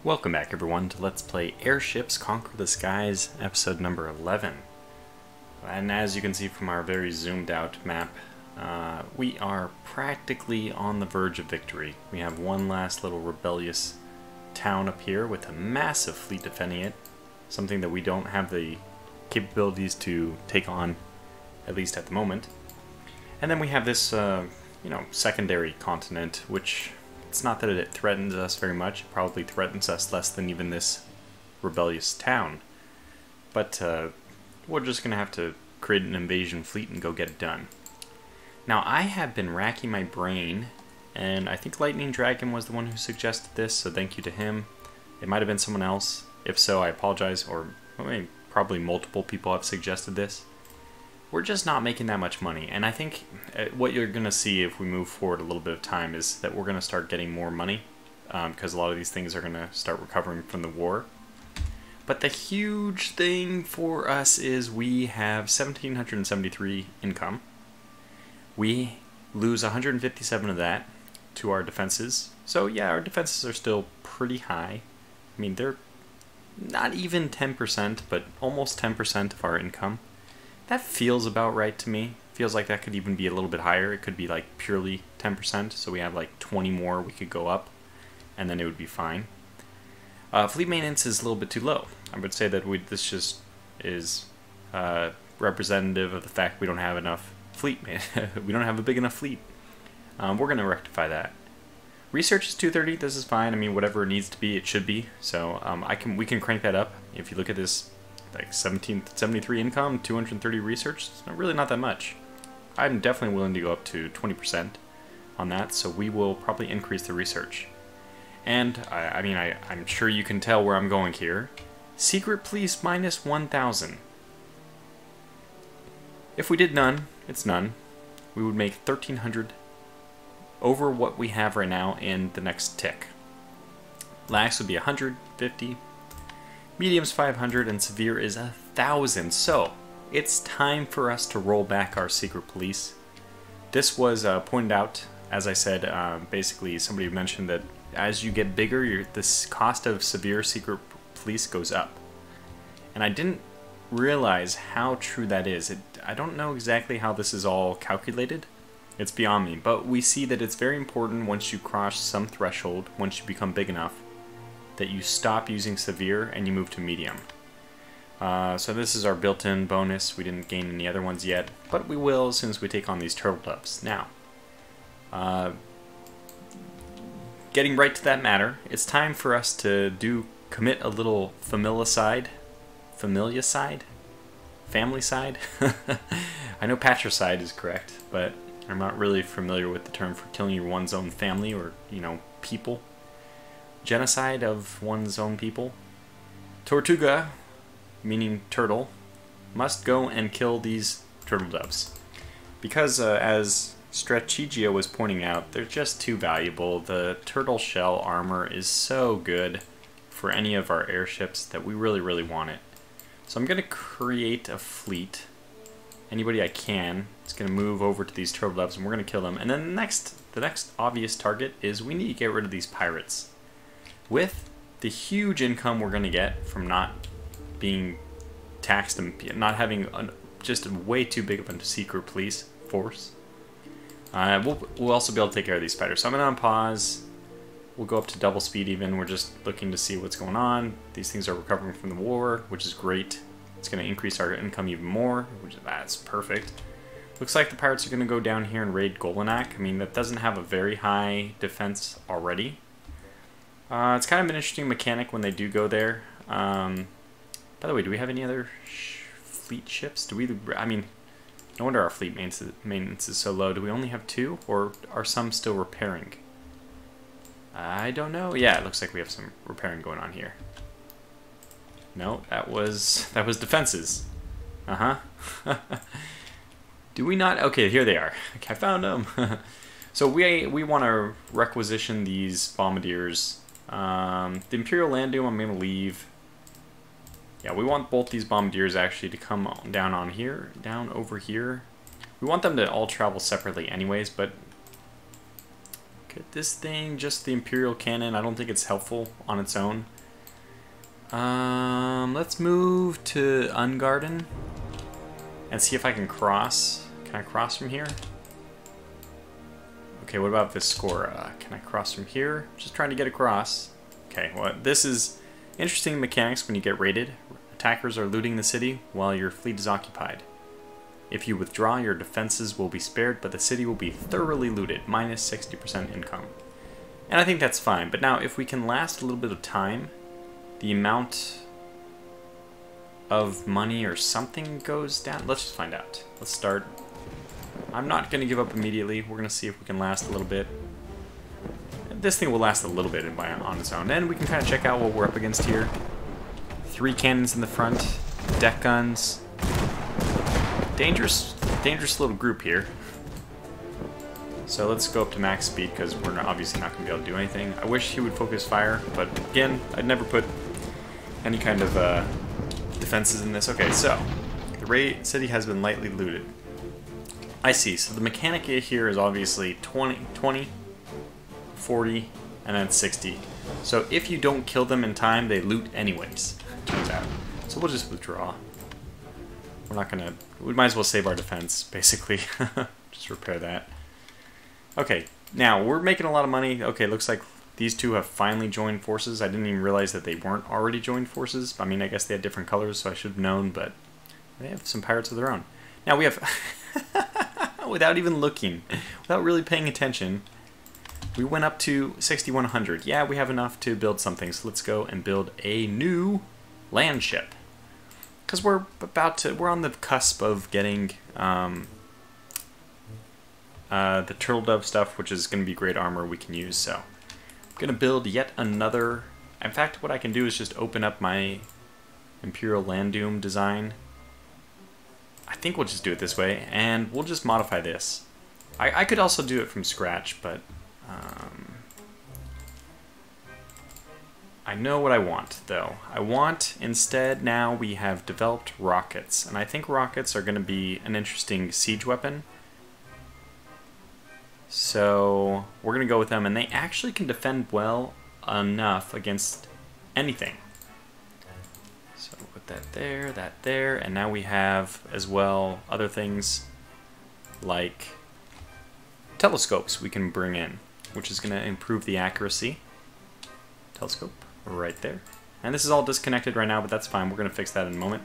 Welcome back everyone to Let's Play Airships Conquer the Skies, episode number 11. And as you can see from our very zoomed out map, we are practically on the verge of victory. We have one last little rebellious town up here with a massive fleet defending it, something that we don't have the capabilities to take on, at least at the moment. And then we have this, secondary continent, which it's not that it threatens us very much. It probably threatens us less than even this rebellious town. But we're just going to have to create an invasion fleet and go get it done. Now, I have been racking my brain, and I think Lightning Dragon was the one who suggested this, so thank you to him. It might have been someone else. If so, I apologize, or probably multiple people have suggested this. We're just not making that much money, and I think what you're going to see if we move forward a little bit of time is that we're going to start getting more money, because a lot of these things are going to start recovering from the war. But the huge thing for us is we have 1,773 income. We lose 157 of that to our defenses. So yeah, our defenses are still pretty high. I mean, they're not even 10%, but almost 10% of our income. That feels about right to me. Feels like that could even be a little bit higher. It could be like purely 10%, so we have like 20 more we could go up, and then it would be fine. Fleet maintenance is a little bit too low. I would say that this just is representative of the fact we don't have enough fleet. We don't have a big enough fleet. We're going to rectify that. Research is 230. This is fine. I mean, whatever it needs to be, it should be. So we can crank that up. If you look at this, like 1773 income, 230 research, it's really not that much. I'm definitely willing to go up to 20% on that, so we will probably increase the research. And, I'm sure you can tell where I'm going here. Secret police minus 1,000. If we did none, it's none. We would make 1,300 over what we have right now in the next tick. Lax would be 150. Medium's 500 and severe is 1,000. So it's time for us to roll back our secret police. This was pointed out, as I said. Basically, somebody mentioned that as you get bigger, this cost of severe secret police goes up. And I didn't realize how true that is. I don't know exactly how this is all calculated. It's beyond me. But we see that it's very important once you cross some threshold, once you become big enough, that you stop using severe and you move to medium. So this is our built-in bonus. We didn't gain any other ones yet, but we will as soon as we take on these turtle doves. Now, getting right to that matter, it's time for us to commit a little familicide. Family side? I know patricide is correct, but I'm not really familiar with the term for killing one's own family or, people. Genocide of one's own people. Tortuga, meaning turtle, must go and kill these turtle doves. Because, as Strategio was pointing out, they're just too valuable. The turtle shell armor is so good for any of our airships that we really, really want it. So I'm going to create a fleet. Anybody I can is going to move over to these turtle doves and we're going to kill them. And then the next obvious target is we need to get rid of these pirates. With the huge income we're going to get from not being taxed and not having just way too big of a secret police force, we'll also be able to take care of these fighters. So I'm going to unpause. We'll go up to double speed even. We're just looking to see what's going on. These things are recovering from the war, which is great. It's going to increase our income even more, that's perfect. Looks like the pirates are going to go down here and raid Golinak. I mean, that doesn't have a very high defense already. It's kind of an interesting mechanic when they do go there. By the way, do we have any other fleet ships? No wonder our fleet maintenance is so low. Do we only have 2, or are some still repairing? I don't know. Yeah, it looks like we have some repairing going on here. No, that was defenses. Do we not? Okay, here they are. Okay, I found them. So we want to requisition these bombardiers. The Imperial Land Doom I'm going to leave. Yeah, we want both these bombardiers actually to come down over here. We want them to all travel separately anyways, but Could this thing, just the Imperial Cannon, I don't think it's helpful on its own. Let's move to Ungarden and see if I can cross. Can I cross from here? Okay, what about this score? Can I cross from here? Just trying to get across. Okay, well, this is interesting mechanics when you get raided. Attackers are looting the city while your fleet is occupied. If you withdraw, your defenses will be spared, but the city will be thoroughly looted, minus 60% income. And I think that's fine, but now if we can last a little bit of time, the amount of money or something goes down. Let's just find out. Let's start. I'm not going to give up immediately. We're going to see if we can last a little bit. This thing will last a little bit on its own. And we can kind of check out what we're up against here. 3 cannons in the front, deck guns. Dangerous little group here. So let's go up to max speed because we're obviously not going to be able to do anything. I wish he would focus fire, but again, I'd never put any kind of defenses in this. Okay, so the raid city has been lightly looted. I see. So the mechanic here is obviously 20, 40, and then 60. So if you don't kill them in time, they loot anyways, turns out. So we'll just withdraw. We're not gonna... We might as well save our defense, basically. Just repair that. Okay, now we're making a lot of money. Okay, looks like these two have finally joined forces. I didn't even realize that they weren't already joined forces. I mean, I guess they had different colors, so I should have known, but they have some pirates of their own. Now we have... Without even looking, without really paying attention, we went up to 6100. Yeah, we have enough to build something, so let's go and build a new land ship. Because we're on the cusp of getting the turtle dove stuff, which is going to be great armor we can use. So I'm going to build yet another. In fact, what I can do is just open up my Imperial Land Doom design. I think we'll just do it this way, and we'll just modify this. I could also do it from scratch, but I know what I want, though. I want, instead, now we have developed rockets, and I think rockets are going to be an interesting siege weapon. So we're going to go with them, and they actually can defend well enough against anything. So put that there, and now we have, as well, other things like telescopes we can bring in, which is going to improve the accuracy. Telescope right there. And this is all disconnected right now, but that's fine. We're going to fix that in a moment.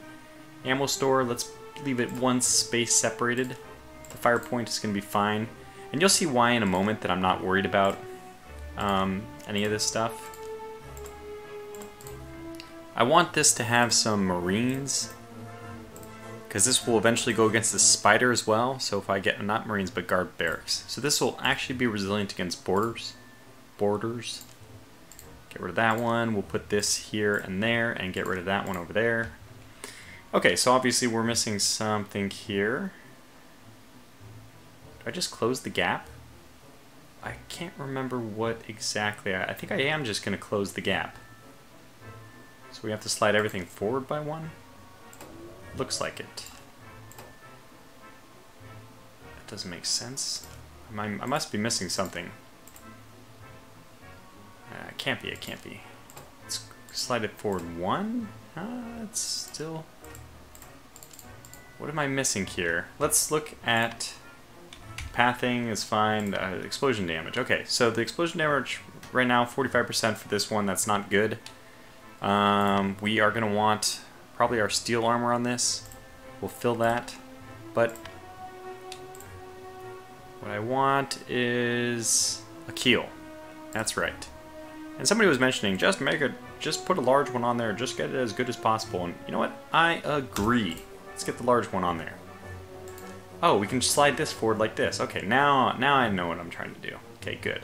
Ammo store, let's leave it one space separated. The fire point is going to be fine. And you'll see why in a moment that I'm not worried about any of this stuff. I want this to have some marines, because this will eventually go against the spider as well. So if I get, not marines, but guard barracks. So this will actually be resilient against borders. Get rid of that one. We'll put this here and there, and get rid of that one over there. Okay, so obviously we're missing something here. Did I just close the gap? I can't remember what exactly. I think I am just going to close the gap. So we have to slide everything forward by one? Looks like it. That doesn't make sense. I must be missing something. It can't be, it can't be. Let's slide it forward one? It's still... What am I missing here? Let's look at... Pathing is fine. Explosion damage. Okay, so the explosion damage right now, 45% for this one. That's not good. We are going to want probably our steel armor on this. We'll fill that. But what I want is a keel. That's right. And somebody was mentioning, just put a large one on there. Just get it as good as possible. And you know what? I agree. Let's get the large one on there. Oh, we can slide this forward like this. Okay, now I know what I'm trying to do. Okay, good.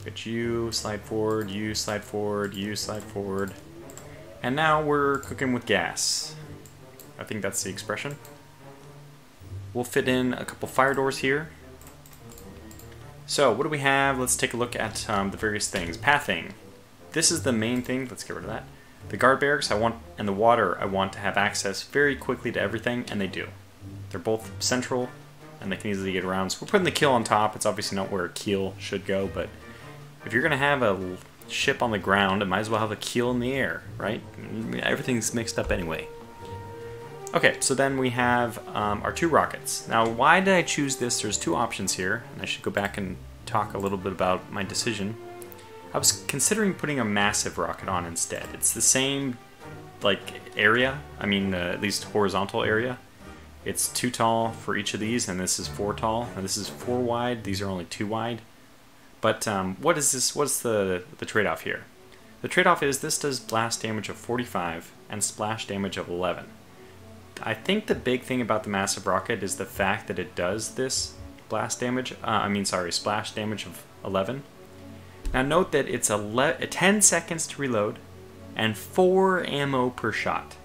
Get you, slide forward, you slide forward, you slide forward. And now we're cooking with gas. I think that's the expression. We'll fit in a couple fire doors here. So, what do we have? Let's take a look at the various things. Pathing. This is the main thing. Let's get rid of that. The guard barracks and the water I want to have access very quickly to everything, and they do. They're both central, and they can easily get around. So we're putting the keel on top. It's obviously not where a keel should go, but if you're going to have a ship on the ground, it might as well have a keel in the air, right? Everything's mixed up anyway. Okay, so then we have our 2 rockets. Now, why did I choose this? There's 2 options here, and I should go back and talk a little bit about my decision. I was considering putting a massive rocket on instead. It's the same, like, area. I mean, at least horizontal area. It's 2 tall for each of these, and this is 4 tall, and this is 4 wide. These are only 2 wide. But what is this? What's the trade-off here? The trade-off is this does blast damage of 45 and splash damage of 11. I think the big thing about the massive rocket is the fact that it does this splash damage of 11. Now note that it's 10 seconds to reload and 4 ammo per shot.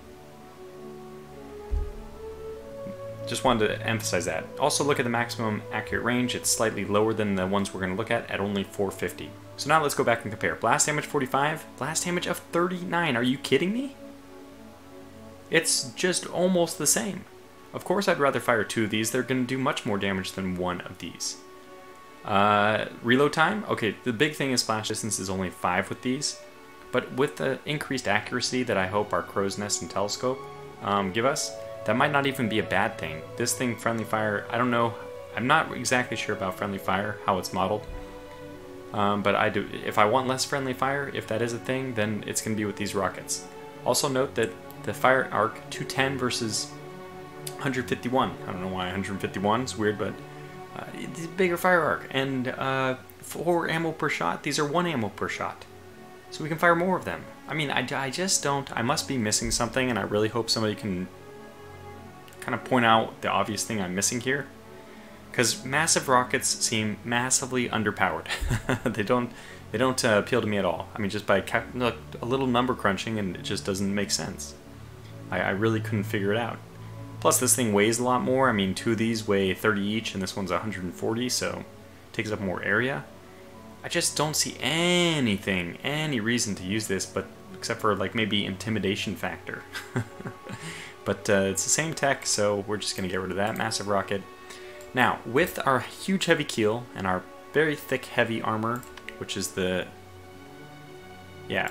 Just wanted to emphasize that. Also look at the maximum accurate range. It's slightly lower than the ones we're going to look at only 450. So now let's go back and compare. Blast damage 45, blast damage of 39. Are you kidding me? It's just almost the same. Of course I'd rather fire 2 of these. They're going to do much more damage than 1 of these. Reload time? Okay, the big thing is splash distance is only 5 with these. But with the increased accuracy that I hope our crow's nest and telescope give us, that might not even be a bad thing. This thing, friendly fire, I don't know. I'm not exactly sure about friendly fire, how it's modeled. But I do. If I want less friendly fire, if that is a thing, then it's going to be with these rockets. Also note that the fire arc 210 versus 151. I don't know why 151 is weird, but it's a bigger fire arc. And 4 ammo per shot. These are 1 ammo per shot. So we can fire more of them. I mean, I just don't. I must be missing something, and I really hope somebody can kind of point out the obvious thing I'm missing here. Because massive rockets seem massively underpowered. They don't appeal to me at all. I mean, just by a little number crunching, and it just doesn't make sense. I really couldn't figure it out. Plus, this thing weighs a lot more. I mean, 2 of these weigh 30 each, and this one's 140, so it takes up more area. I just don't see any reason to use this, but except for like maybe intimidation factor. But it's the same tech, so we're just going to get rid of that massive rocket. Now, with our huge heavy keel and our very thick heavy armor, which is the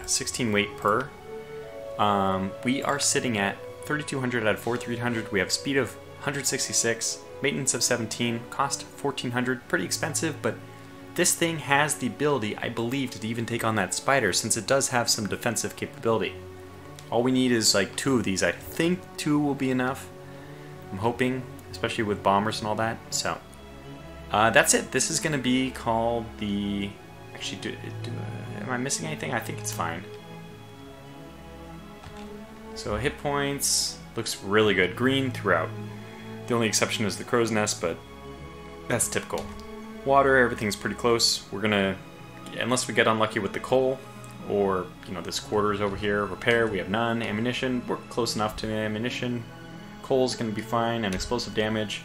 16 weight per, we are sitting at 3,200 out of 4,300. We have speed of 166, maintenance of 17, cost 1,400. Pretty expensive, but this thing has the ability, I believe, to even take on that spider, since it does have some defensive capability. All we need is like 2 of these. I think 2 will be enough. I'm hoping, especially with bombers and all that. So that's it. This is going to be called the... Actually, am I missing anything? I think it's fine. So hit points looks really good. Green throughout. The only exception is the crow's nest, but that's typical. Water, everything's pretty close. We're gonna, unless we get unlucky with the coal, or this quarters over here. Repair, we have none. Ammunition, we're close enough to ammunition. Coal's gonna be fine, and explosive damage.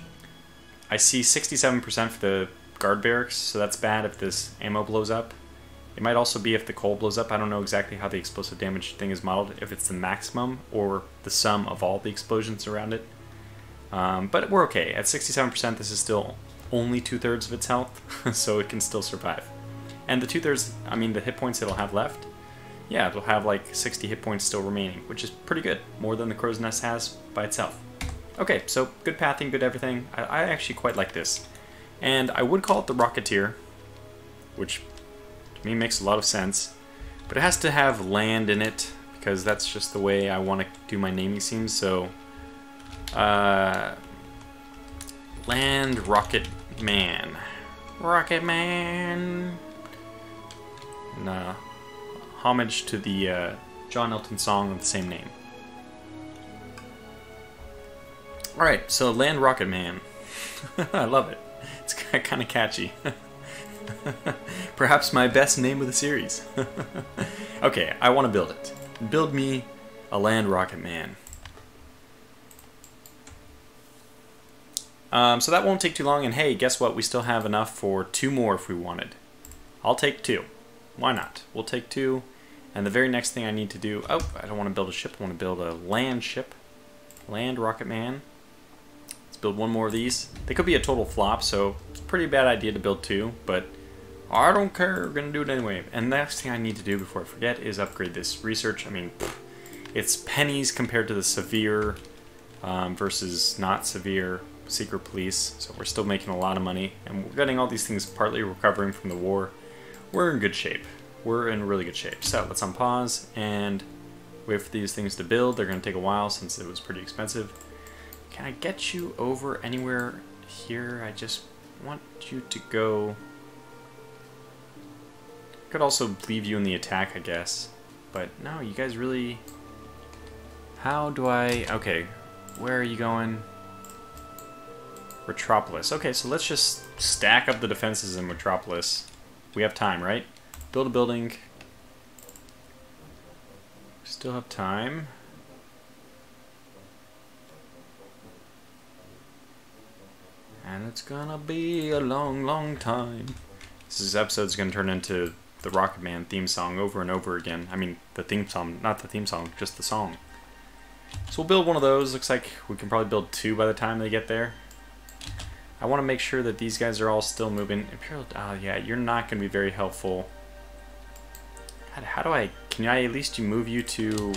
I see 67% for the guard barracks, so that's bad if this ammo blows up. It might also be if the coal blows up. I don't know exactly how the explosive damage thing is modeled, if it's the maximum or the sum of all the explosions around it. But we're okay. At 67%, this is still only 2/3 of its health, so it can still survive. And the 2/3, I mean the hit points it'll have left, yeah, it'll have like 60 hit points still remaining, which is pretty good. More than the crow's nest has by itself. Okay, so good pathing, good everything. I actually quite like this. And I would call it the Rocketeer, which to me makes a lot of sense. But it has to have land in it, because that's just the way I want to do my naming schemes. So, Land Rocketman. Rocketman! And, homage to the John Elton song of the same name. Alright, so Land Rocketman. I love it. It's kind of catchy. Perhaps my best name of the series. Okay, I want to build it. Build me a Land Rocketman. So that won't take too long, and hey, guess what? We still have enough for 2 more if we wanted. I'll take 2. Why not? We'll take 2, and the very next thing I need to do... Oh, I don't want to build a ship, I want to build a land ship. Land Rocketman. Let's build one more of these. They could be a total flop, so it's a pretty bad idea to build two, but I don't care, we're gonna do it anyway. And the next thing I need to do before I forget is upgrade this research. I mean, it's pennies compared to the severe versus not severe secret police, so we're still making a lot of money, and we're getting all these things partly recovering from the war. We're in good shape. We're in really good shape. So let's unpause and wait for these things to build. They're gonna take a while since it was pretty expensive. Can I get you over anywhere here? I just want you to go. Could also leave you in the attack, I guess. But no, you guys really... How do I... Okay, where are you going? Metropolis. Okay, so let's just stack up the defenses in Metropolis. We have time, right? Build a building. Still have time. And it's gonna be a long, long time. This episode's gonna turn into the Rocketman theme song over and over again. I mean, the theme song, not the theme song, just the song. So we'll build one of those. Looks like we can probably build two by the time they get there. I want to make sure that these guys are all still moving. Imperial, oh yeah, you're not going to be very helpful. God, how do I, can I at least move you to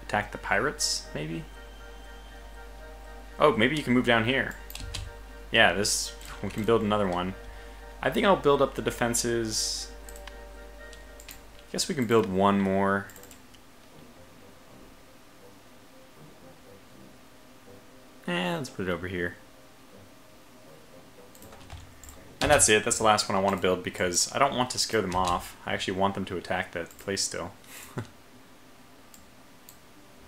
attack the pirates, maybe? Oh, maybe you can move down here. Yeah, this, we can build another one. I think I'll build up the defenses. I guess we can build one more. Let's put it over here. And that's it. That's the last one I want to build because I don't want to scare them off. I actually want them to attack that place still.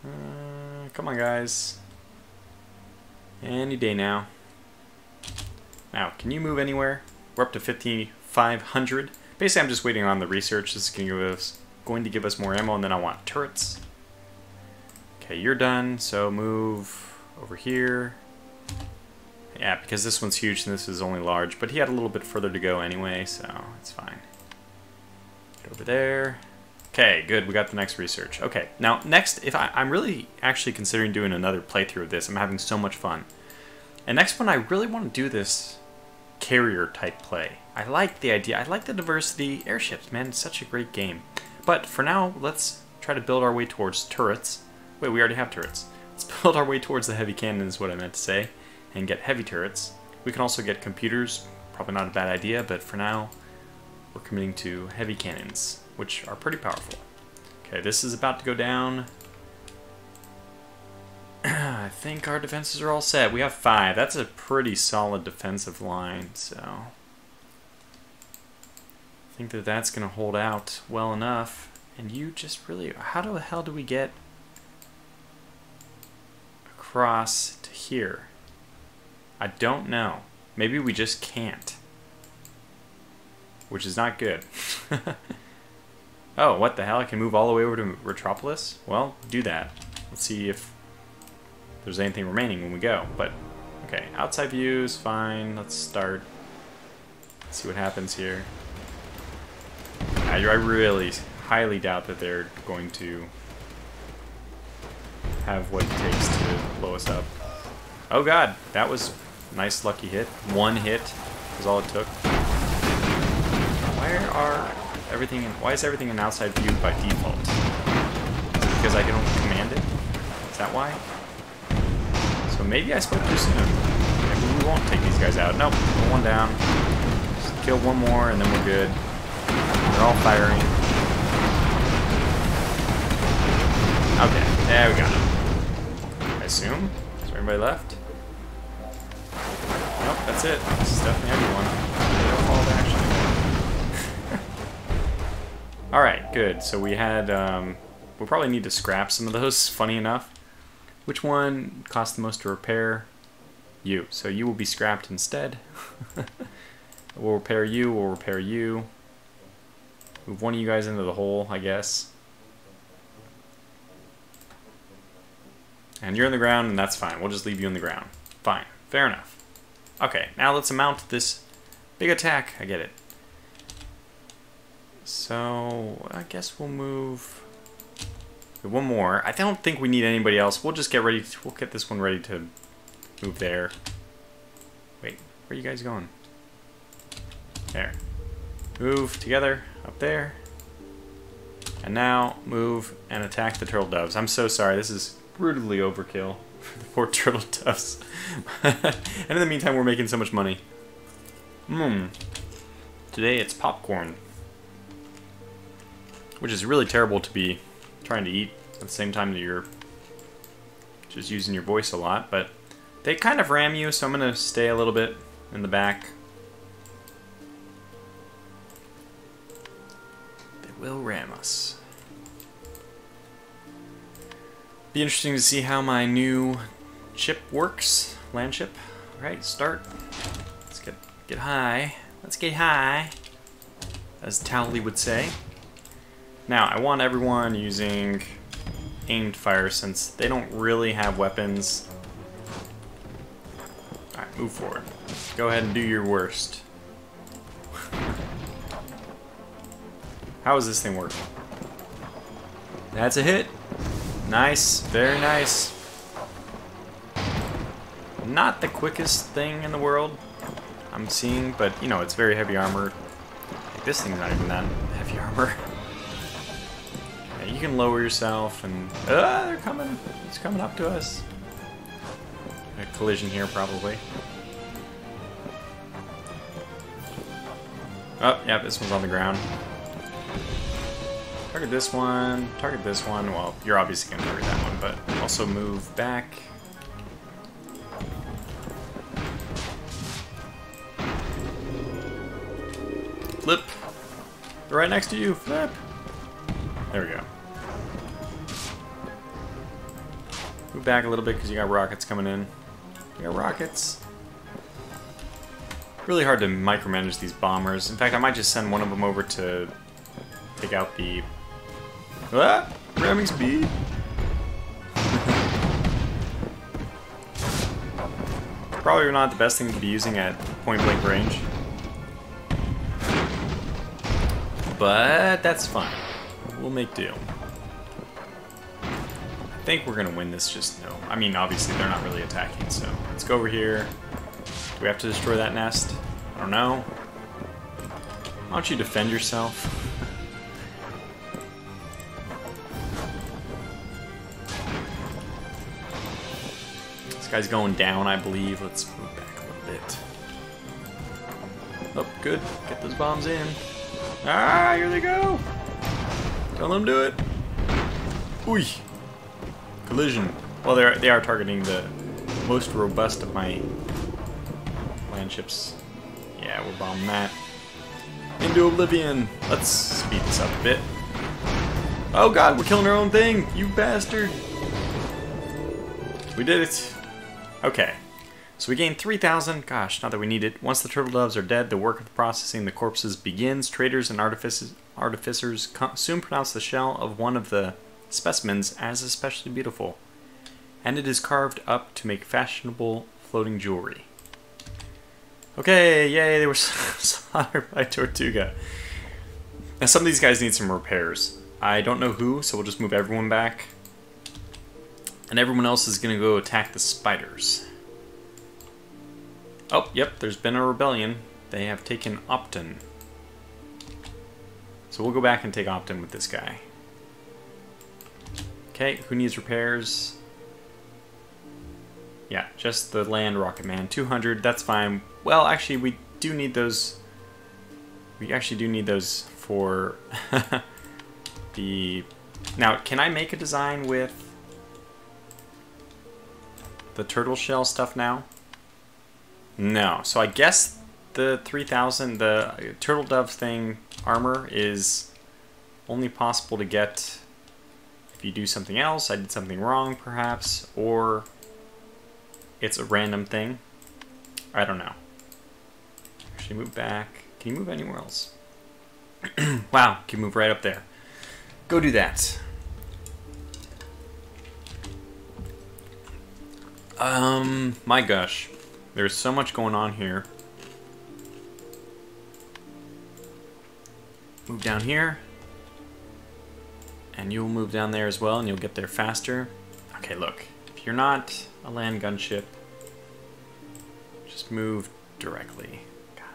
Come on, guys. Any day now. Now, can you move anywhere? We're up to 5,500. Basically, I'm just waiting on the research. This is going to give us more ammo, and then I want turrets. Okay, you're done, so move over here. Yeah, because this one's huge and this is only large, but he had a little bit further to go anyway, so it's fine. Get over there. Okay, good, we got the next research. Okay, now next, if I'm really actually considering doing another playthrough of this. I'm having so much fun. And next one, I really want to do this carrier type play. I like the idea, I like the diversity. Airships, man, it's such a great game. But for now, let's try to build our way towards turrets. Wait, we already have turrets. Let's build our way towards the heavy cannon is what I meant to say. And get heavy turrets. We can also get computers, probably not a bad idea, but for now, we're committing to heavy cannons, which are pretty powerful. Okay, this is about to go down. I think our defenses are all set. We have 5. That's a pretty solid defensive line, so I think that that's going to hold out well enough. And you just really, how the hell do we get across to here? I don't know. Maybe we just can't. Which is not good. Oh, what the hell? I can move all the way over to Metropolis? Well, do that. Let's see if there's anything remaining when we go. But, okay, outside view is fine. Let's start. Let's see what happens here. I really highly doubt that they're going to have what it takes to blow us up. Oh god, that was a nice lucky hit. One hit was all it took. Why is everything in outside view by default? Is it because I can only command it? Is that why? So maybe I spoke too soon. Maybe we won't take these guys out. Nope, put one down. Just kill one more and then we're good. They're all firing. Okay, there we got them. I assume. Is there anybody left? Nope, that's it. This is definitely everyone. They don't follow the action. Alright, good. So we had, we'll probably need to scrap some of those, funny enough. Which one cost the most to repair? You. So you will be scrapped instead. We'll repair you, we'll repair you. Move one of you guys into the hole, I guess. And you're in the ground, and that's fine. We'll just leave you in the ground. Fine. Fair enough. Okay, now let's mount this big attack. I get it. So, I guess we'll move one more. I don't think we need anybody else. We'll just get ready. We'll get this one ready to Move there. Wait, where are you guys going? There. Move together, up there. And now, move and attack the turtle doves. I'm so sorry, this is brutally overkill for the poor turtle doves. And in the meantime, we're making so much money. Today it's popcorn. Which is really terrible to be trying to eat at the same time that you're just using your voice a lot, but they kind of ram you, so I'm going to stay a little bit in the back. They will ram us. Be interesting to see how my new ship works. Landship. Alright, start. Let's get high. Let's get high, as Towley would say. Now, I want everyone using aimed fire since they don't really have weapons. Alright, move forward. Go ahead and do your worst. How does this thing work? That's a hit. Nice, very nice. Not the quickest thing in the world I'm seeing, but you know, it's very heavy armor. Like, this thing's not even that heavy armor. You can lower yourself and... they're coming. It's coming up to us. A collision here, probably. Oh, yeah, this one's on the ground. Target this one. Target this one. Well, you're obviously going to target that one, but also move back. Flip. They're right next to you. Flip. There we go. Move back a little bit because you got rockets coming in. You got rockets. Really hard to micromanage these bombers. In fact, I might just send one of them over to take out the... ramming speed! Probably not the best thing to be using at point-blank range. But that's fine. We'll make do. I think we're gonna win this, just no. I mean, obviously they're not really attacking, so let's go over here. Do we have to destroy that nest? I don't know. Why don't you defend yourself? This guy's going down, I believe. Let's move back a little bit. Oh, good. Get those bombs in. Ah, here they go! Don't let them do it. Ooh. Collision. Well, they are targeting the most robust of my landships. Yeah, we're bombing that. Into oblivion. Let's speed this up a bit. Oh god, we're killing our own thing! You bastard! We did it. Okay. So we gained 3,000. Gosh, not that we need it. Once the turtle doves are dead, the work of processing the corpses begins. Traders and artificers soon pronounce the shell of one of the specimens as especially beautiful, and it is carved up to make fashionable floating jewelry. Okay, yay, they were slaughtered by Tortuga. Now some of these guys need some repairs. I don't know who, so we'll just move everyone back. And everyone else is going to go attack the spiders. Oh, yep, there's been a rebellion. They have taken Opton. So we'll go back and take Opton with this guy. Okay, who needs repairs? Yeah, just the land Rocketman. 200, that's fine. Well, actually, we do need those. We actually do need those for the... Now, can I make a design with the turtle shell stuff now? No. So I guess the 3,000, the turtle dove thing armor is only possible to get if you do something else. I did something wrong, perhaps, or it's a random thing. I don't know. Actually, move back. Can you move anywhere else? Wow, can you move right up there. Go do that. My gosh. There's so much going on here. Move down here. And you'll move down there as well, and you'll get there faster. Okay, look. If you're not a land gunship, Just move directly. God.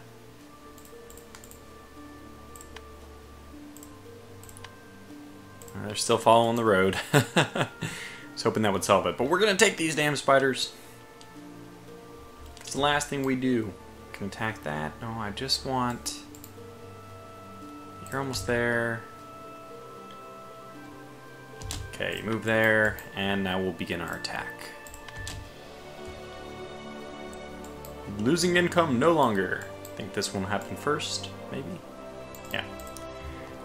They're still following the road. I was hoping that would solve it. But we're going to take these damn spiders. It's the last thing we do. Can attack that. No, I just want... You're almost there. Okay, you move there, and now we'll begin our attack. Losing income no longer. I think this one will happen first, maybe? Yeah.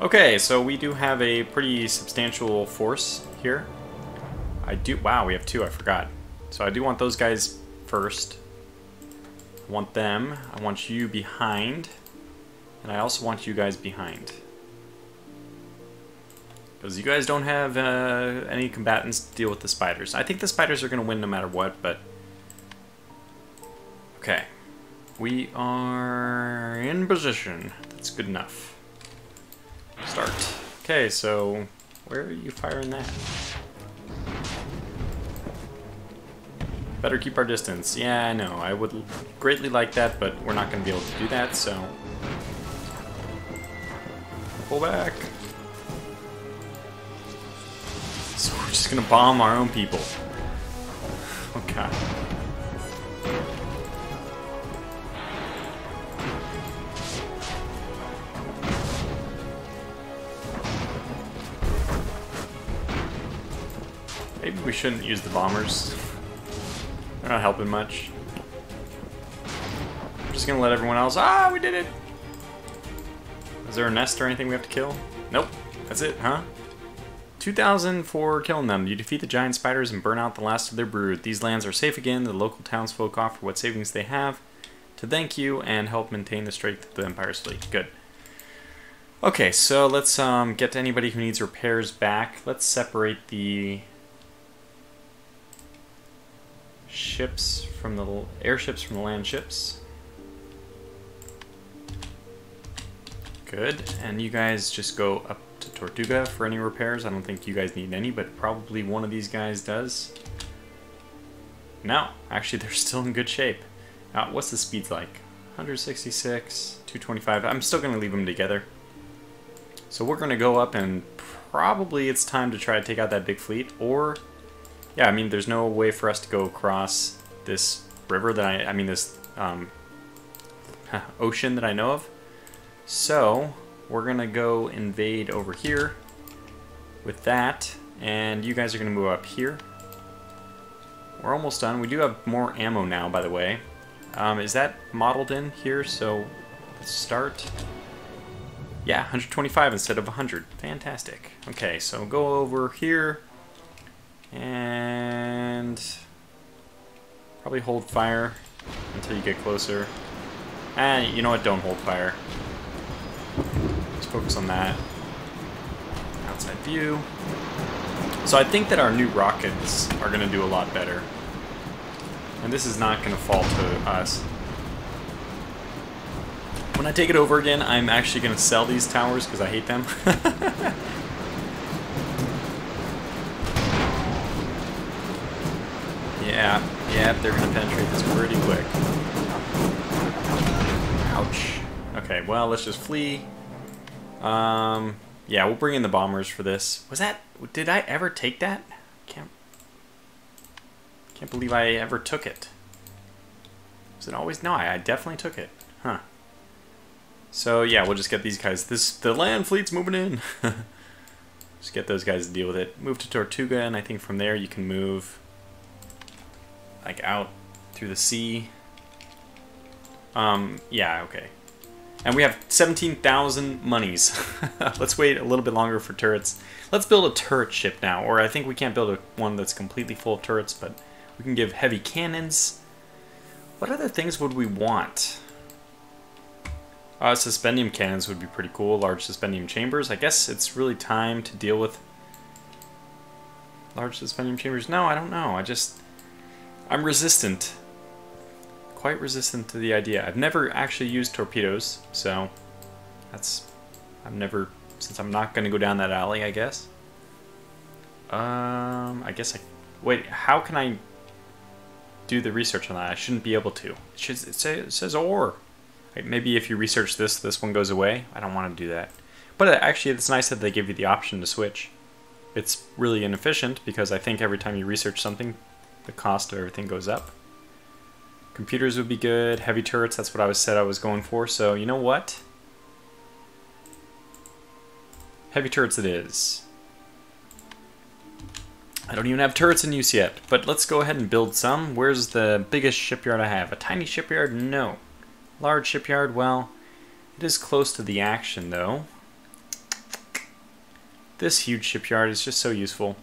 Okay, so we do have a pretty substantial force here. Wow, we have two, I forgot. So I do want those guys first. I want them. I want you behind. And I also want you guys behind. Because you guys don't have any combatants to deal with the spiders. I think the spiders are going to win no matter what, but... Okay. We are in position. That's good enough. Start. Okay, so where are you firing that? Better keep our distance. Yeah, I know. I would greatly like that, but we're not going to be able to do that, so... Pull back. So we're just going to bomb our own people. Oh, God. Maybe we shouldn't use the bombers. They're not helping much. I'm just gonna let everyone else... Ah, we did it! Is there a nest or anything we have to kill? Nope. That's it, huh? 2,000 for killing them. You defeat the giant spiders and burn out the last of their brood. These lands are safe again. The local townsfolk offer what savings they have to thank you and help maintain the strength of the Empire's fleet. Good. Okay, so let's get to anybody who needs repairs back. Let's separate the... ships from the airships from the land ships. Good, and you guys just go up to Tortuga for any repairs. I don't think you guys need any, but probably one of these guys does. No, actually they're still in good shape. What's the speeds like? 166, 225. I'm still going to leave them together. So we're going to go up and probably it's time to try to take out that big fleet, or... Yeah, I mean, there's no way for us to go across this river that this ocean that I know of. So, we're gonna go invade over here with that, and you guys are gonna move up here. We're almost done. We do have more ammo now, by the way. Is that modeled in here? So, let's start. Yeah, 125 instead of 100. Fantastic. Okay, so go over here. And probably hold fire until you get closer. And you know what? Don't hold fire. Just focus on that. Outside view. So I think that our new rockets are going to do a lot better. And this is not going to fall to us. When I take it over again, I'm actually going to sell these towers because I hate them. Yeah, they're gonna penetrate this pretty quick. Ouch. Okay, well, let's just flee. Yeah, we'll bring in the bombers for this. Did I ever take that? Can't believe I ever took it. Was it always? No, I definitely took it. Huh. So, yeah, we'll just get these guys. The land fleet's moving in. Just get those guys to deal with it. Move to Tortuga, and I think from there you can move... like out through the sea. Yeah, okay. And we have 17,000 monies. Let's wait a little bit longer for turrets. Let's build a turret ship now, or I think we can't build one that's completely full of turrets, but we can give heavy cannons. What other things would we want? Suspendium cannons would be pretty cool. Large suspendium chambers. I guess it's really time to deal with large suspendium chambers. No, I don't know. I'm resistant. Quite resistant to the idea. I've never actually used torpedoes, so since I'm not going to go down that alley, I guess. Wait, how can I... do the research on that. I shouldn't be able to. It says or. Like maybe if you research this one goes away. I don't want to do that. But actually, it's nice that they give you the option to switch. It's really inefficient because I think every time you research something, the cost of everything goes up. Computers would be good. Heavy turrets, that's what I said I was going for. So you know what? Heavy turrets it is. I don't even have turrets in use yet, but let's go ahead and build some. Where's the biggest shipyard I have? A tiny shipyard? No. Large shipyard? Well, it is close to the action though. This huge shipyard is just so useful.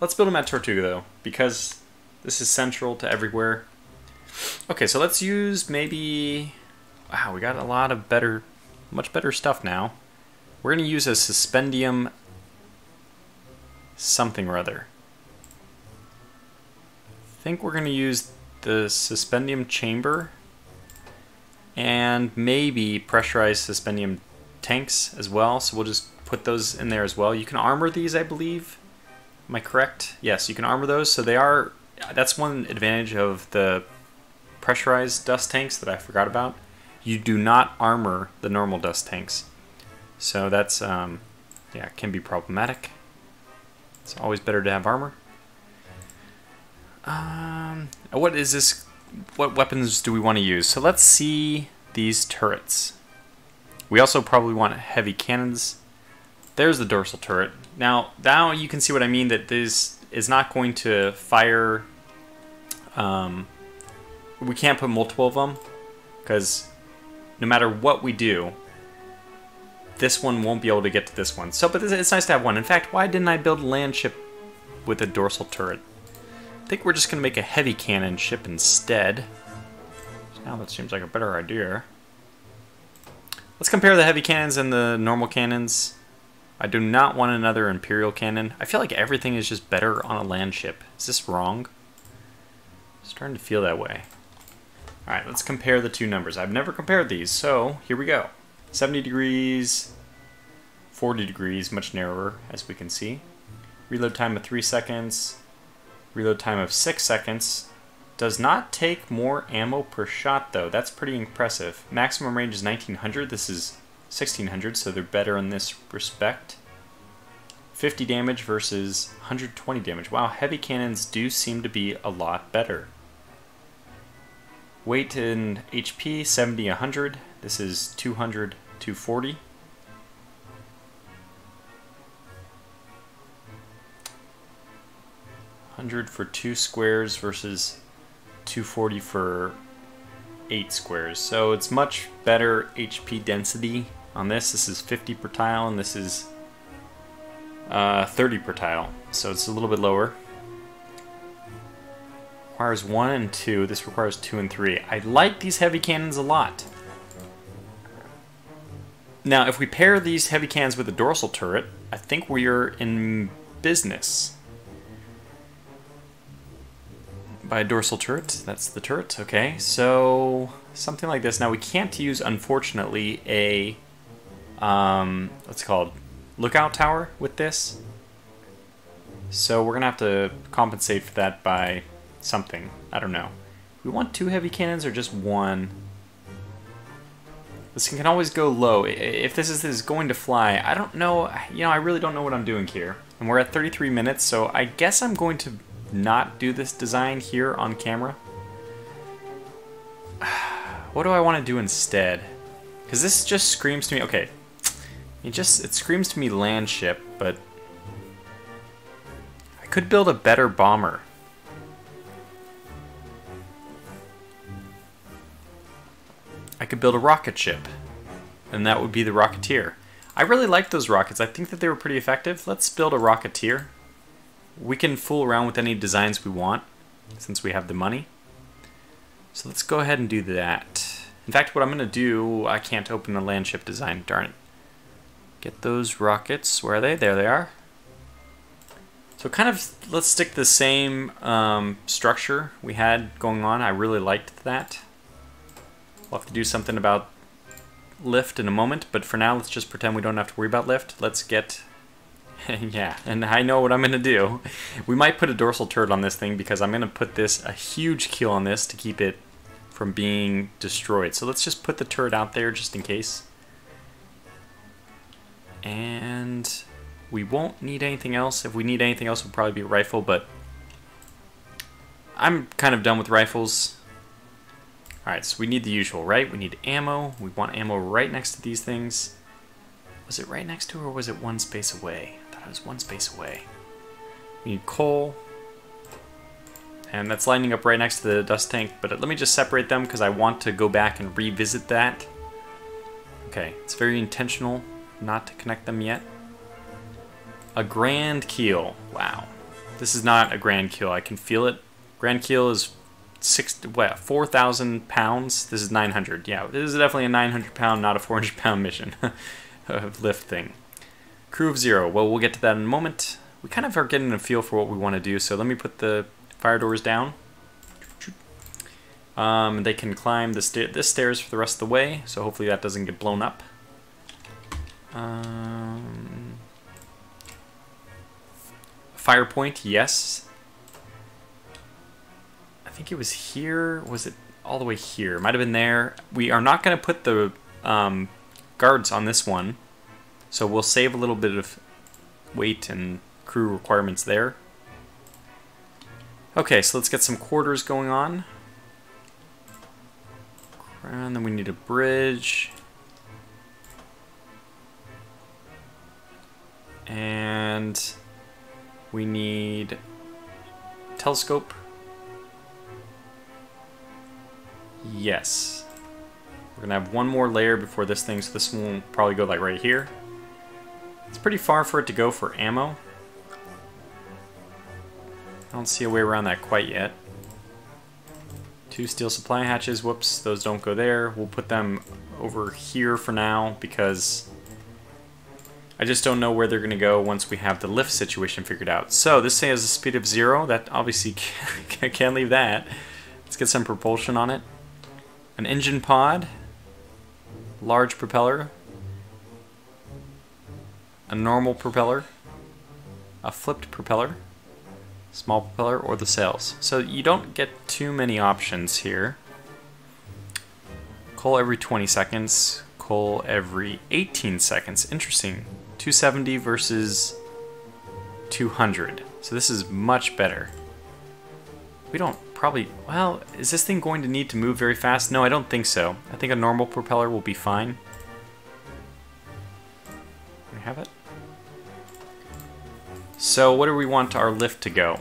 Let's build them at Tortuga though, because this is central to everywhere. Okay, so let's use maybe... Wow, we got a lot of much better stuff now. We're going to use a suspendium something or other. I think we're going to use the suspendium chamber and maybe pressurized suspendium tanks as well. So we'll just put those in there as well. You can armor these, I believe. Am I correct? Yes, you can armor those. So they are... That's one advantage of the pressurized dust tanks that I forgot about. You do not armor the normal dust tanks. So that's, yeah, can be problematic. It's always better to have armor. What is this? What weapons do we want to use? So let's see these turrets. We also probably want heavy cannons. There's the dorsal turret. Now you can see what I mean, that this is not going to fire... we can't put multiple of them, because no matter what we do, this one won't be able to get to this one. So, but it's nice to have one. In fact, why didn't I build a land ship with a dorsal turret? I think we're just going to make a heavy cannon ship instead. So now that seems like a better idea. Let's compare the heavy cannons and the normal cannons. I do not want another Imperial cannon. I feel like everything is just better on a land ship. Is this wrong? I'm starting to feel that way. Alright, let's compare the two numbers. I've never compared these, so here we go. 70 degrees, 40 degrees, much narrower, as we can see. Reload time of 3 seconds, reload time of 6 seconds. Does not take more ammo per shot, though. That's pretty impressive. Maximum range is 1900. This is 1600, so they're better in this respect. 50 damage versus 120 damage. Wow, heavy cannons do seem to be a lot better. Weight in HP, 70, 100. This is 200, 240. 100 for 2 squares versus 240 for 8 squares. So it's much better HP density on this. This is 50 per tile, and this is 30 per tile. So it's a little bit lower. Requires 1 and 2. This requires 2 and 3. I like these heavy cannons a lot. Now, if we pair these heavy cannons with a dorsal turret, I think we are in business. By a dorsal turret, that's the turret, okay. So, something like this. Now, we can't use, unfortunately, a, what's it called, lookout tower with this. So, we're going to have to compensate for that by something. I don't know. We want 2 heavy cannons or just 1? This can always go low. If this is going to fly, I don't know. You know, I really don't know what I'm doing here. And we're at 33 minutes, so I guess I'm going to not do this design here on camera. What do I want to do instead? Because this just screams to me. Okay, it screams to me land ship, but I could build a better bomber. I could build a rocket ship, and that would be the Rocketeer. I really like those rockets. I think that they were pretty effective. Let's build a Rocketeer. We can fool around with any designs we want, since we have the money. So let's go ahead and do that. In fact, what I'm going to do, I can't open the land ship design, darn it. Get those rockets. Where are they? There they are. So kind of, let's stick the same structure we had going on. I really liked that. We'll have to do something about lift in a moment, but for now let's just pretend we don't have to worry about lift. Let's get Yeah, and I know what I'm going to do. We might put a dorsal turret on this thing because I'm going to put a huge keel on this to keep it from being destroyed. So let's just put the turret out there just in case. And we won't need anything else. If we need anything else, it'll probably be a rifle, but I'm kind of done with rifles. Alright, so we need the usual, right? We need ammo. We want ammo right next to these things. Was it right next to, or was it one space away? I thought it was one space away. We need coal. And that's lining up right next to the dust tank, but let me just separate them because I want to go back and revisit that. Okay, it's very intentional not to connect them yet. A grand keel. Wow. This is not a grand keel. I can feel it. Grand keel is 4,000 pounds. This is 900. Yeah, this is definitely a 900 pound, not a 400 pound mission. Lift thing. Crew of 0. Well, we'll get to that in a moment. We kind of are getting a feel for what we want to do, so let me put the fire doors down. They can climb this stairs for the rest of the way, so hopefully that doesn't get blown up. Fire point, yes. I think it was here. Was it all the way here? Might have been there. We are not going to put the guards on this one, so we'll save a little bit of weight and crew requirements there. Okay, so let's get some quarters going on. And then we need a bridge. And we need telescope. Yes. We're gonna have one more layer before this thing, so this one will probably go like right here. It's pretty far for it to go for ammo. I don't see a way around that quite yet. 2 steel supply hatches. Whoops, those don't go there. We'll put them over here for now because I just don't know where they're going to go once we have the lift situation figured out. So this thing has a speed of 0. That obviously can't leave that. Let's get some propulsion on it. An engine pod. Large propeller. A normal propeller. A flipped propeller. Small propeller, or the sails. So you don't get too many options here. Coal every 20 seconds. Coal every 18 seconds. Interesting. 270 versus 200. So this is much better. We don't probably... Well, is this thing going to need to move very fast? No, I don't think so. I think a normal propeller will be fine. We have it. So what do we want our lift to go?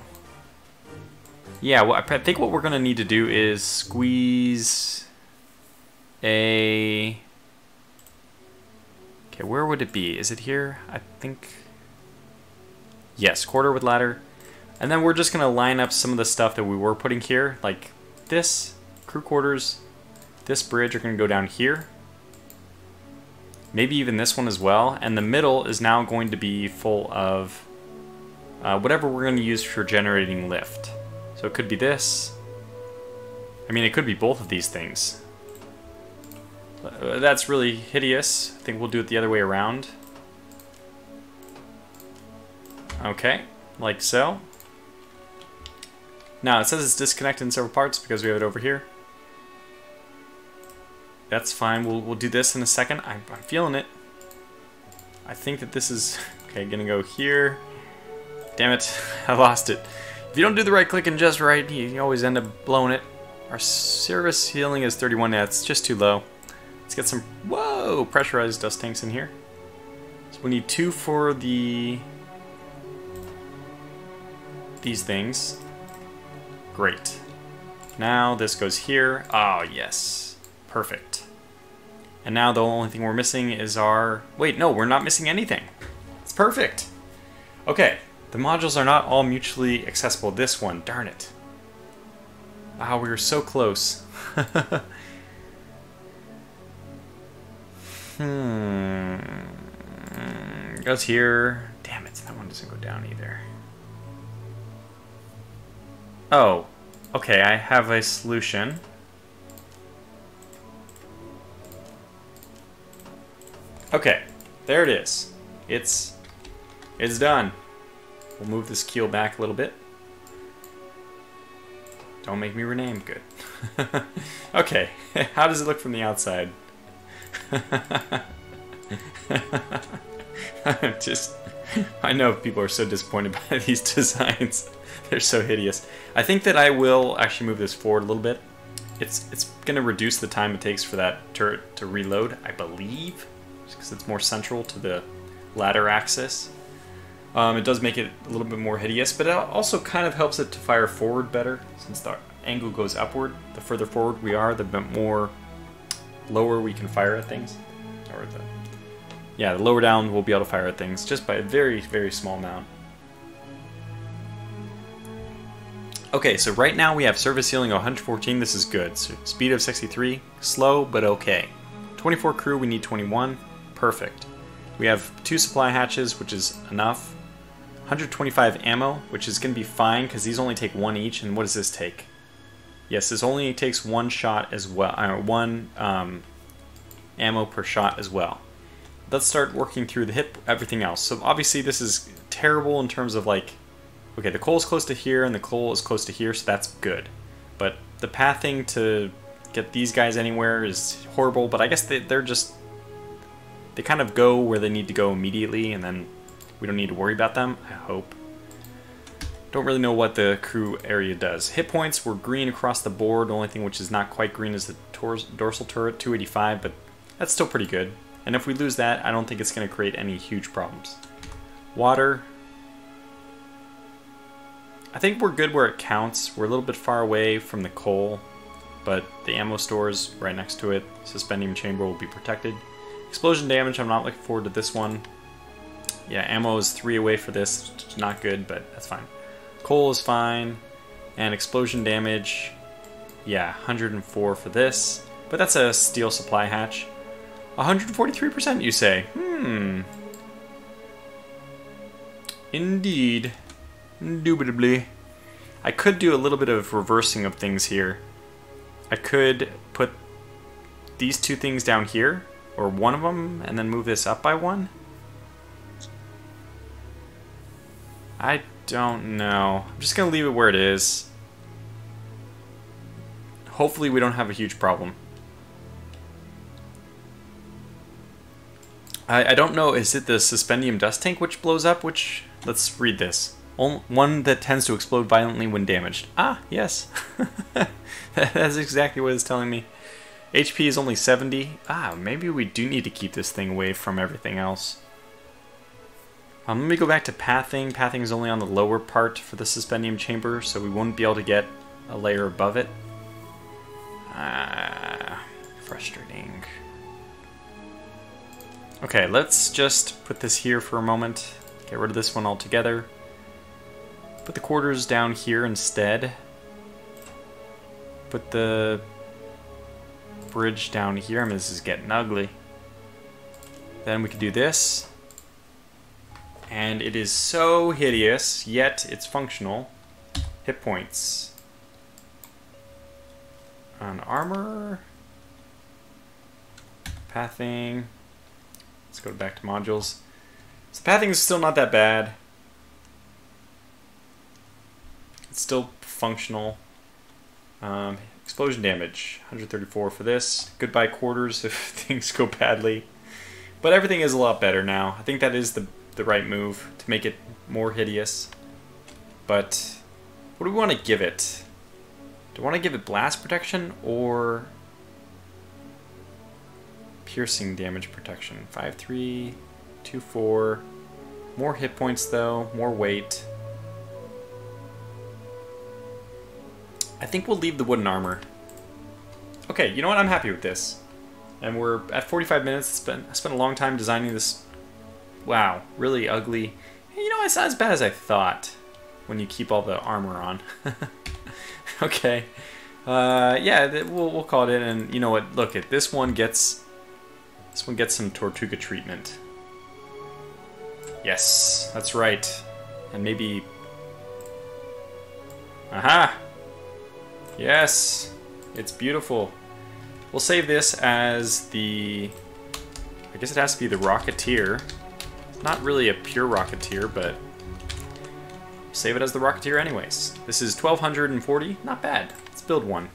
Yeah, well, I think what we're going to need to do is squeeze a... Okay, where would it be? Is it here? I think... Yes, quarter with ladder. And then we're just going to line up some of the stuff that we were putting here. Like this, crew quarters, this bridge are going to go down here. Maybe even this one as well. And the middle is now going to be full of whatever we're going to use for generating lift. So it could be this. I mean, it could be both of these things. That's really hideous. I think we'll do it the other way around. Okay, like so. Now, it says it's disconnected in several parts because we have it over here. That's fine. We'll do this in a second. I'm feeling it. I think that this is... Okay, gonna go here. Damn it, I lost it. If you don't do the right click and just right, you always end up blowing it. Our service healing is 31. That's just too low. Let's get some, whoa, pressurized dust tanks in here. So we need 2 for these things. Great. Now this goes here. Oh, yes. Perfect. And now the only thing we're missing is our... Wait, no, we're not missing anything. It's perfect. Okay. The modules are not all mutually accessible. This one, darn it. Wow, we were so close. It goes here. Damn it, that one doesn't go down either. Oh, okay, I have a solution. Okay, there it is. It's It's done. We'll move this keel back a little bit. Don't make me rename. Good. Okay, how does it look from the outside? I know people are so disappointed by these designs. They're so hideous. I think that I will actually move this forward a little bit. It's going to reduce the time it takes for that turret to reload, I believe, because it's more central to the ladder axis. It does make it a little bit more hideous, but it also kind of helps it to fire forward better, since the angle goes upward. The further forward we are, the more lower we can fire at things. Or the lower down we'll be able to fire at things, just by a very, very small amount. Okay, so right now we have service ceiling of 114, this is good. So speed of 63, slow, but okay. 24 crew, we need 21, perfect. We have 2 supply hatches, which is enough. 125 ammo, which is going to be fine, because these only take 1 each, and what does this take? Yes, this only takes 1 shot as well, 1 ammo per shot as well. Let's start working through everything else. So obviously this is terrible in terms of like, okay, the coal is close to here and the coal is close to here, so that's good. But the pathing to get these guys anywhere is horrible, but I guess they kind of go where they need to go immediately, and then we don't need to worry about them, I hope. Don't really know what the crew area does. Hit points were green across the board. The only thing which is not quite green is the dorsal turret, 285, but that's still pretty good. And if we lose that, I don't think it's going to create any huge problems. Water. I think we're good where it counts. We're a little bit far away from the coal, but the ammo store is right next to it. Suspendium chamber will be protected. Explosion damage, I'm not looking forward to this one. Yeah, ammo is 3 away for this. It's not good, but that's fine. Coal is fine. And explosion damage, yeah, 104 for this. But that's a steel supply hatch. 143% you say? Indeed. Indubitably. I could do a little bit of reversing of things here. I could put these 2 things down here, or one of them, and then move this up by 1. I don't know. I'm just going to leave it where it is. Hopefully we don't have a huge problem. I don't know, is it the suspendium dust tank which blows up? Let's read this. One that tends to explode violently when damaged. Ah, yes. That's exactly what it's telling me. HP is only 70. Ah, maybe we do need to keep this thing away from everything else. Let me go back to pathing. Pathing is only on the lower part for the suspendium chamber, so we won't be able to get a layer above it. Frustrating. Okay, let's just put this here for a moment. Get rid of this one altogether. Put the quarters down here instead. Put the bridge down here. I mean, this is getting ugly. Then we can do this. And it is so hideous, yet it's functional. Hit points. On armor. Pathing. Let's go back to modules. So pathing is still not that bad. It's still functional. Explosion damage, 134 for this. Goodbye quarters if things go badly. But everything is a lot better now. I think that is the right move to make it more hideous. But what do we want to give it? Do I want to give it blast protection or piercing damage protection? 5-3, 2-4. More hit points though, more weight. I think we'll leave the wooden armor. Okay, you know what? I'm happy with this. And we're at 45 minutes. I spent a long time designing this. Wow, really ugly. You know, it's not as bad as I thought when you keep all the armor on. Okay. Yeah, we'll call it in. And you know what? Look, this one gets some Tortuga treatment. Yes, that's right. And maybe. Aha! Yes, it's beautiful. We'll save this as the. I guess it has to be the Rocketeer. Not really a pure Rocketeer, but save it as the Rocketeer anyways. This is 1240, not bad. Let's build one.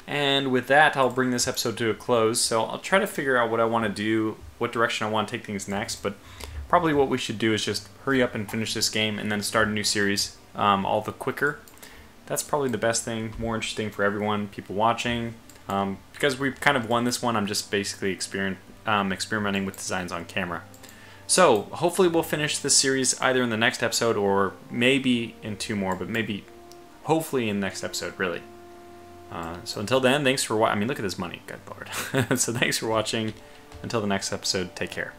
And with that, I'll bring this episode to a close. So I'll try to figure out what I want to do, what direction I want to take things next, but probably what we should do is just hurry up and finish this game and then start a new series all the quicker. That's probably the best thing, more interesting for everyone, people watching. Because we've kind of won this one, I'm just basically experimenting with designs on camera. So hopefully we'll finish this series either in the next episode or maybe in 2 more, but maybe, hopefully in the next episode, really. So until then, thanks for watching. I mean, look at this money, good lord. So thanks for watching. Until the next episode, take care.